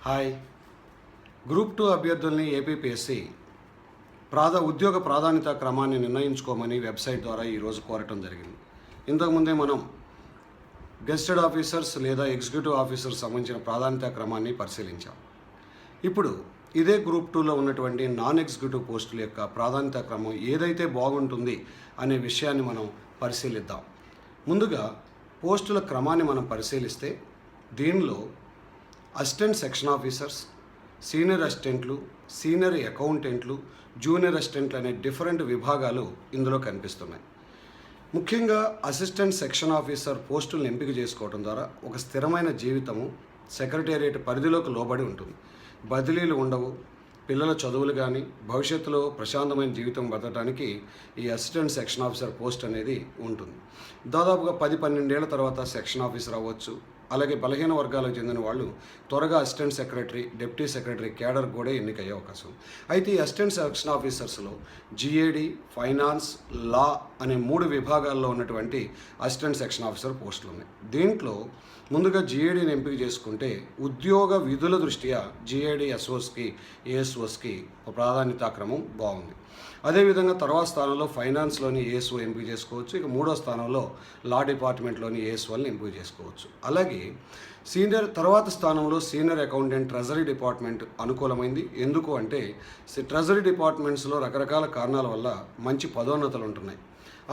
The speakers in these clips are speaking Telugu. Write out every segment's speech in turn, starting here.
హాయ్. గ్రూప్ 2 అభ్యర్థుల్ని ఏపీపీఎస్సీ ఉద్యోగ ప్రాధాన్యత క్రమాన్ని నిర్ణయించుకోమని వెబ్సైట్ ద్వారా ఈరోజు కోరటం జరిగింది. ఇంతకుముందే మనం గెస్టెడ్ ఆఫీసర్స్ లేదా ఎగ్జిక్యూటివ్ ఆఫీసర్స్ సంబంధించిన ప్రాధాన్యత క్రమాన్ని పరిశీలించాం. ఇప్పుడు ఇదే గ్రూప్ 2లో ఉన్నటువంటి నాన్ ఎగ్జిక్యూటివ్ పోస్టుల యొక్క ప్రాధాన్యత క్రమం ఏదైతే బాగుంటుంది అనే విషయాన్ని మనం పరిశీలిద్దాం. ముందుగా పోస్టుల క్రమాన్ని మనం పరిశీలిస్తే దీనిలో అసిస్టెంట్ సెక్షన్ ఆఫీసర్స్, సీనియర్ అసిస్టెంట్లు, సీనియర్ అకౌంటెంట్లు, జూనియర్ అసిస్టెంట్లు అనే డిఫరెంట్ విభాగాలు ఇందులో కనిపిస్తున్నాయి. ముఖ్యంగా అసిస్టెంట్ సెక్షన్ ఆఫీసర్ పోస్టులను ఎంపిక చేసుకోవడం ద్వారా ఒక స్థిరమైన జీవితము సెక్రటేరియట్ పరిధిలోకి లోబడి ఉంటుంది. బదిలీలు ఉండవు. పిల్లల చదువులు కానీ భవిష్యత్తులో ప్రశాంతమైన జీవితం బతకడానికి ఈ అసిస్టెంట్ సెక్షన్ ఆఫీసర్ పోస్ట్ అనేది ఉంటుంది. దాదాపుగా 10-12 ఏళ్ల తర్వాత సెక్షన్ ఆఫీసర్ అవ్వచ్చు. అలాగే బలహీన వర్గాలకు చెందిన వాళ్ళు త్వరగా assistant secretary, deputy secretary cadre కూడా ఎన్నికయ్యే అవకాశం. అయితే ఈ అసిస్టెంట్ సెక్షన్ ఆఫీసర్స్లో జిఏడి, ఫైనాన్స్, లా అనే 3 విభాగాల్లో ఉన్నటువంటి అసిస్టెంట్ సెక్షన్ ఆఫీసర్ పోస్టులు ఉన్నాయి. దీంట్లో ముందుగా జిఏడిని ఎంపిక చేసుకుంటే ఉద్యోగ విధుల దృష్ట్యా జిఏడి ఎస్ఓస్కి, ఏఎస్ఓస్కి ప్రాధాన్యతా క్రమం బాగుంది. అదేవిధంగా తర్వాత స్థానంలో ఫైనాన్స్లోని ఏఎస్ఓ ఎంపిక చేసుకోవచ్చు. ఇక 3వ స్థానంలో లా డిపార్ట్మెంట్లోని ఏఎస్ఓని ఎంపిక చేసుకోవచ్చు. అలాగే తర్వాత స్థానంలో సీనియర్ అకౌంటెంట్, ట్రెజరీ డిపార్ట్మెంట్ అనుకూలమైంది. ఎందుకు అంటే ట్రెజరీ డిపార్ట్మెంట్స్లో రకరకాల కారణాల వల్ల మంచి పదోన్నతులు ఉంటున్నాయి.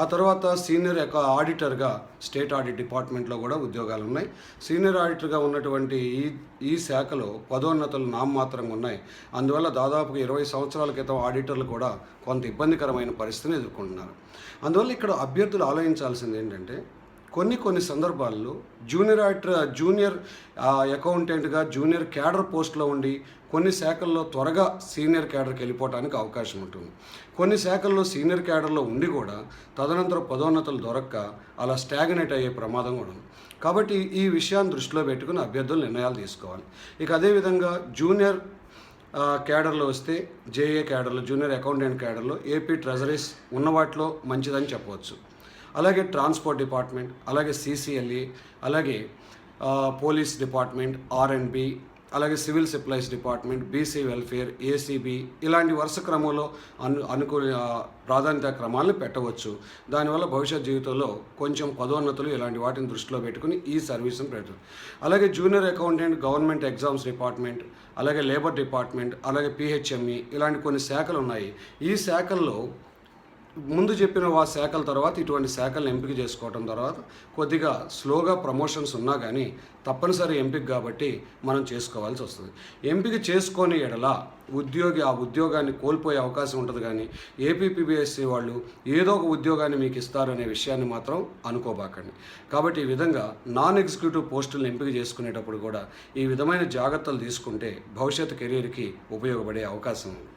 ఆ తర్వాత సీనియర్ ఆడిటర్గా స్టేట్ ఆడిట్ డిపార్ట్మెంట్లో కూడా ఉద్యోగాలు ఉన్నాయి. సీనియర్ ఆడిటర్గా ఉన్నటువంటి ఈ శాఖలో పదోన్నతులు నామమాత్రంగా ఉన్నాయి. అందువల్ల దాదాపుగా 20 సంవత్సరాల క్రితం ఆడిటర్లు కూడా కొంత ఇబ్బందికరమైన పరిస్థితిని ఎదుర్కొంటున్నారు. అందువల్ల ఇక్కడ అభ్యర్థులు ఆలోచించాల్సింది ఏంటంటే కొన్ని సందర్భాల్లో జూనియర్ అకౌంటెంట్గా జూనియర్ క్యాడర్ పోస్ట్లో ఉండి కొన్ని శాఖల్లో త్వరగా సీనియర్ క్యాడర్కి వెళ్ళిపోవడానికి అవకాశం ఉంటుంది. కొన్ని శాఖల్లో సీనియర్ క్యాడర్లో ఉండి కూడా తదనంతర పదోన్నతులు దొరక్క అలా స్టాగ్నేట్ అయ్యే ప్రమాదం కూడా ఉంది. కాబట్టి ఈ విషయాన్ని దృష్టిలో పెట్టుకుని అభ్యర్థులు నిర్ణయాలు తీసుకోవాలి. ఇక అదేవిధంగా జూనియర్ క్యాడర్లో వస్తే జేఏ క్యాడర్లో, జూనియర్ అకౌంటెంట్ క్యాడర్లో ఏపీ ట్రెజరీస్ ఉన్న వాటిలో మంచిదని చెప్పవచ్చు. అలాగే ట్రాన్స్పోర్ట్ డిపార్ట్మెంట్, అలాగే సిసిఎల్ఈ, అలాగే పోలీస్ డిపార్ట్మెంట్, ఆర్ఎండ్బి, అలాగే civil supplies department, BC welfare, ACB ఇలాంటి వరుస క్రమంలో అనుకూల ప్రాధాన్యత క్రమాలను పెట్టవచ్చు. దానివల్ల భవిష్యత్ జీవితంలో కొంచెం పదోన్నతులు ఇలాంటి వాటిని దృష్టిలో పెట్టుకుని ఈ సర్వీస్ని పెట్టారు. అలాగే junior accountant, government exams department, అలాగే లేబర్ డిపార్ట్మెంట్, అలాగే పిహెచ్ఎంఈ ఇలాంటి కొన్ని శాఖలు ఉన్నాయి. ఈ శాఖల్లో ముందు చెప్పిన శాఖల తర్వాత ఇటువంటి శాఖలను ఎంపిక చేసుకోవడం తర్వాత కొద్దిగా స్లోగా ప్రమోషన్స్ ఉన్నా కానీ తప్పనిసరి ఎంపిక కాబట్టి మనం చేసుకోవాల్సి వస్తుంది. ఎంపిక చేసుకొని ఎడల ఆ ఉద్యోగాన్ని కోల్పోయే అవకాశం ఉంటుంది. కానీ ఏపీపీఎస్సీ వాళ్ళు ఏదో ఒక ఉద్యోగాన్ని మీకు ఇస్తారనే విషయాన్ని మాత్రం అనుకోబాకండి. కాబట్టి ఈ విధంగా నాన్ ఎగ్జిక్యూటివ్ పోస్టులను ఎంపిక చేసుకునేటప్పుడు కూడా ఈ విధమైన జాగ్రత్తలు తీసుకుంటే భవిష్యత్ కెరీర్కి ఉపయోగపడే అవకాశం ఉంది.